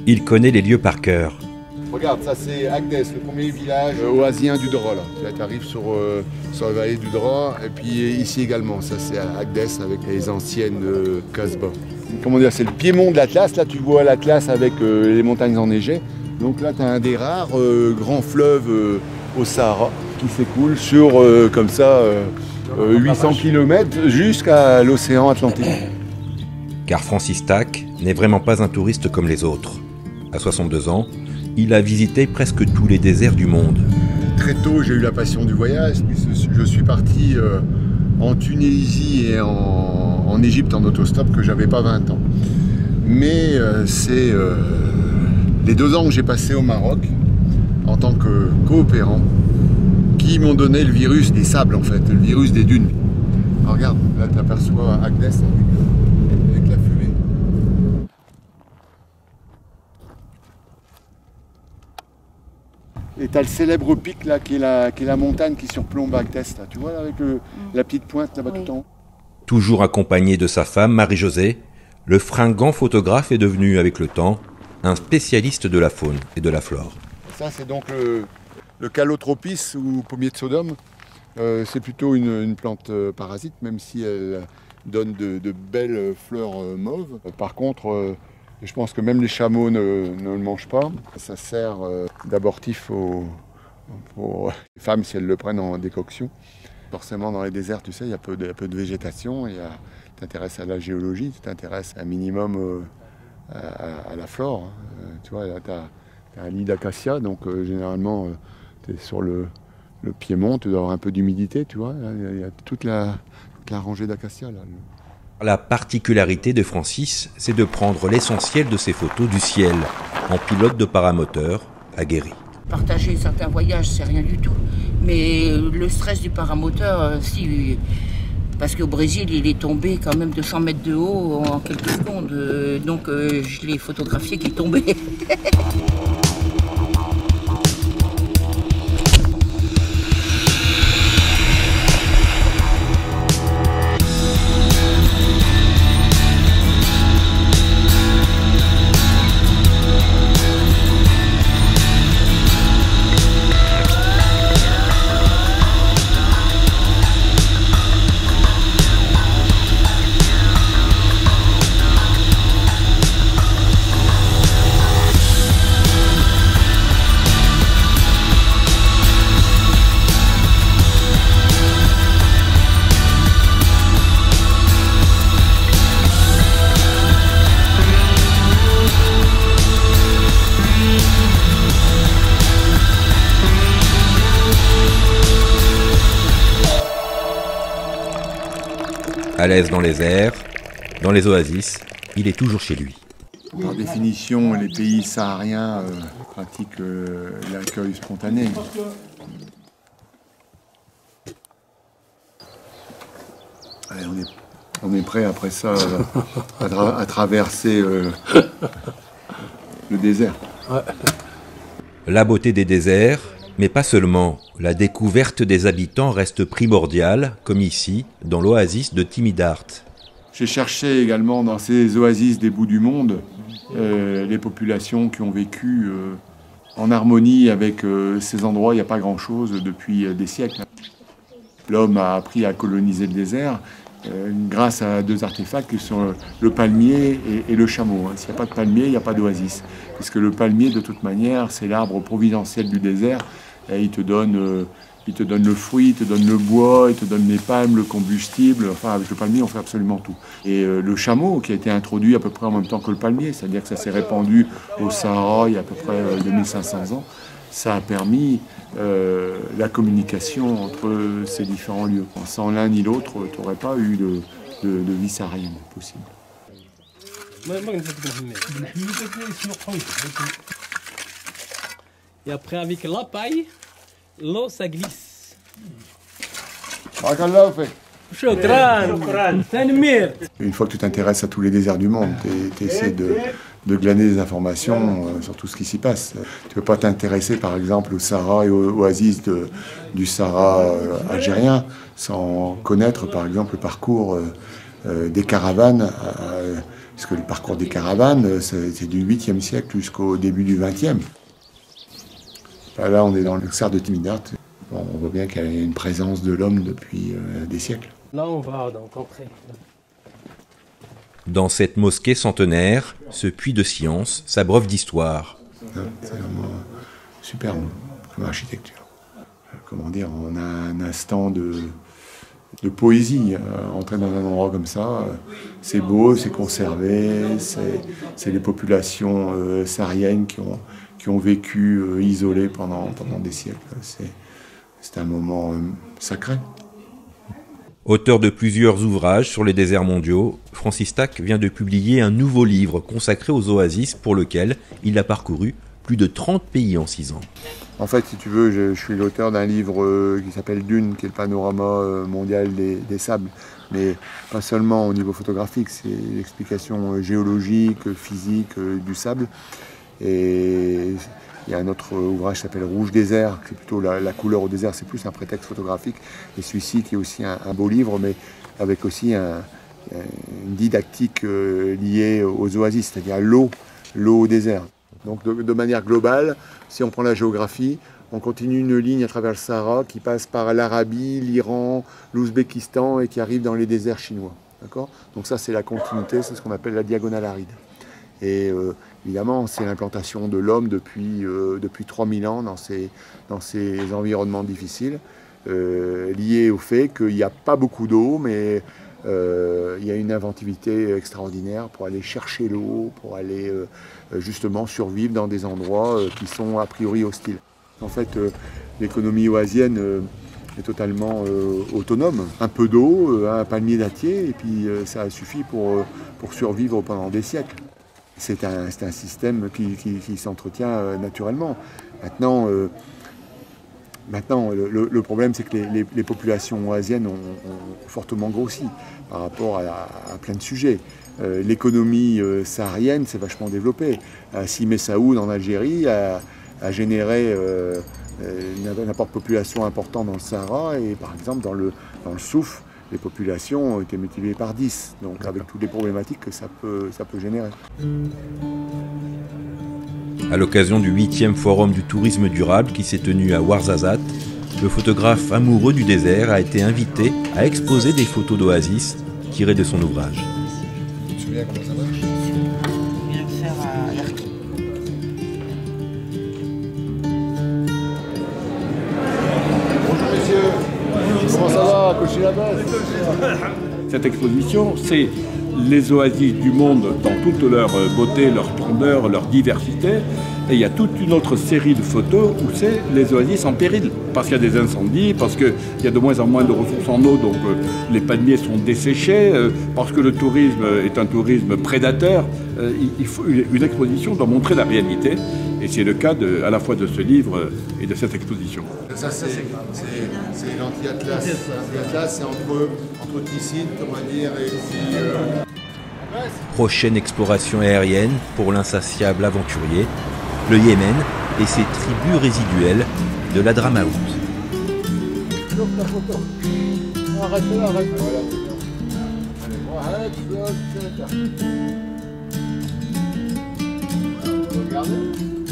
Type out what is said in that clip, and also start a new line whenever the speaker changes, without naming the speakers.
Il connaît les lieux par cœur.
Regarde, ça c'est Agdès, le premier village oasien du Drap. Là, tu arrives sur la vallée du Drap, et puis ici également, ça c'est Agdès avec les anciennes Casbah. Comment dire, c'est le piémont de l'Atlas. Là, tu vois l'Atlas avec les montagnes enneigées. Donc là, tu as un des rares grands fleuves au Sahara qui s'écoule sur, comme ça, 800 km jusqu'à l'océan Atlantique.
Car Francis Tack n'est vraiment pas un touriste comme les autres. À 62 ans, il a visité presque tous les déserts du monde.
Très tôt, j'ai eu la passion du voyage. Je suis parti en Tunisie et en Égypte en autostop que j'avais pas 20 ans. Mais c'est les 2 ans que j'ai passé au Maroc en tant que coopérant qui m'ont donné le virus des sables en fait, le virus des dunes. Alors regarde, là tu aperçois Agdès avec la fumée. Et tu as le célèbre pic là qui est la montagne qui surplombe Agdès, là, tu vois là, avec la petite pointe là-bas tout en haut.
Toujours accompagné de sa femme Marie-Josée, le fringant photographe est devenu avec le temps un spécialiste de la faune et de la flore.
Ça c'est donc le Calotropis ou pommier de Sodome. C'est plutôt une plante parasite, même si elle donne de belles fleurs mauves. Par contre, je pense que même les chameaux ne le mangent pas. Ça sert d'abortif pour les femmes si elles le prennent en décoction. Forcément, dans les déserts, tu sais, il y a peu de végétation. Tu t'intéresses à la géologie, tu t'intéresses un minimum à la flore. Tu vois, là, tu as un lit d'acacia, donc généralement, tu es sur le piémont, tu dois avoir un peu d'humidité, tu vois. Il y a toute la rangée d'acacia, là.
La particularité de Francis, c'est de prendre l'essentiel de ses photos du ciel, en pilote de paramoteur aguerri.
Partager certains voyages, c'est rien du tout. Mais le stress du paramoteur, si... Parce qu'au Brésil, il est tombé quand même de 100 mètres de haut en quelques secondes. Donc je l'ai photographié qui tombait.
À l'aise dans les airs, dans les oasis, il est toujours chez lui.
Par définition, les pays sahariens pratiquent l'accueil spontané. Allez, on est prêt après ça à traverser le désert.
Ouais.
La beauté des déserts, mais pas seulement. La découverte des habitants reste primordiale, comme ici, dans l'oasis de Timidart.
J'ai cherché également dans ces oasis des bouts du monde les populations qui ont vécu en harmonie avec ces endroits. Il n'y a pas grand-chose depuis des siècles. L'homme a appris à coloniser le désert grâce à 2 artefacts qui sont le palmier et le chameau. S'il n'y a pas de palmier, il n'y a pas d'oasis. Parce que le palmier, de toute manière, c'est l'arbre providentiel du désert. Et il te donne le fruit, il te donne le bois, il te donne les palmes, le combustible. Enfin, avec le palmier, on fait absolument tout. Et le chameau, qui a été introduit à peu près en même temps que le palmier, c'est-à-dire que ça s'est répandu au Sahara il y a à peu près 2500 ans, ça a permis la communication entre ces différents lieux. Sans l'un ni l'autre, tu n'aurais pas eu de vie saharienne possible.
Et après, avec la paille, l'eau, ça glisse.
Une fois que tu t'intéresses à tous les déserts du monde, tu essaies glaner des informations sur tout ce qui s'y passe. Tu ne peux pas t'intéresser par exemple au Sahara et aux oasis du Sahara algérien sans connaître par exemple le parcours des caravanes, parce que le parcours des caravanes c'est du 8e siècle jusqu'au début du 20e. Là on est dans le Ksar de Timidart. Bon, on voit bien qu'il y a une présence de l'homme depuis des siècles.
Là on va donc entrer.
Dans cette mosquée centenaire, ce puits de science s'abreuve d'histoire.
C'est vraiment superbe comme architecture. Comment dire, on a un instant de poésie. Entrer dans un endroit comme ça, c'est beau, c'est conservé, c'est les populations sahariennes qui ont vécu isolées pendant des siècles. C'est un moment sacré.
Auteur de plusieurs ouvrages sur les déserts mondiaux, Francis Tack vient de publier un nouveau livre consacré aux oasis pour lequel il a parcouru plus de 30 pays en 6 ans.
En fait, si tu veux, je suis l'auteur d'un livre qui s'appelle Dune, qui est le panorama mondial des sables. Mais pas seulement au niveau photographique, c'est l'explication géologique, physique du sable. Et il y a un autre ouvrage qui s'appelle Rouge désert, c'est plutôt la couleur au désert, c'est plus un prétexte photographique. Et celui-ci qui est aussi un beau livre, mais avec aussi une didactique liée aux oasis, c'est-à-dire l'eau au désert. Donc de manière globale, si on prend la géographie, on continue une ligne à travers le Sahara qui passe par l'Arabie, l'Iran, l'Ouzbékistan et qui arrive dans les déserts chinois. D'accord ? Donc ça c'est la continuité, c'est ce qu'on appelle la diagonale aride. Et évidemment, c'est l'implantation de l'homme depuis 3000 ans dans ces environnements difficiles, liés au fait qu'il n'y a pas beaucoup d'eau, mais il y a une inventivité extraordinaire pour aller chercher l'eau, pour aller justement survivre dans des endroits qui sont a priori hostiles. En fait, l'économie oasienne est totalement autonome. Un peu d'eau, un palmier dattier, et puis ça suffit pour survivre pendant des siècles. C'est un système qui s'entretient naturellement. Maintenant, le problème, c'est que les populations oasiennes ont fortement grossi par rapport à plein de sujets. L'économie saharienne s'est vachement développée. Si Messaoud, en Algérie, a généré une apport de population important dans le Sahara, et par exemple dans le Souf, les populations ont été multipliées par 10, donc avec toutes les problématiques que ça peut générer.
À l'occasion du 8e Forum du tourisme durable qui s'est tenu à Ouarzazate, le photographe amoureux du désert a été invité à exposer des photos d'oasis tirées de son ouvrage.
Tu te souviens comment ça marche ?
Je viens de faire à Erquy.
Bonjour messieurs, comment ça va, cocher la base ?
Cette exposition, c'est les oasis du monde dans toute leur beauté, leur splendeur, leur diversité. Et il y a toute une autre série de photos où c'est les oasis en péril. Parce qu'il y a des incendies, parce qu'il y a de moins en moins de ressources en eau, donc les palmiers sont desséchés, parce que le tourisme est un tourisme prédateur. Une exposition doit montrer la réalité. Et c'est le cas à la fois de ce livre et de cette exposition.
Ça, c'est l'anti-atlas. L'anti-atlas, c'est entre Ticine, on va dire, et puis...
Prochaine exploration aérienne pour l'insatiable aventurier, le Yémen et ses tribus résiduelles de l'Hadramaout.
Arrête là, arrête. Regardez.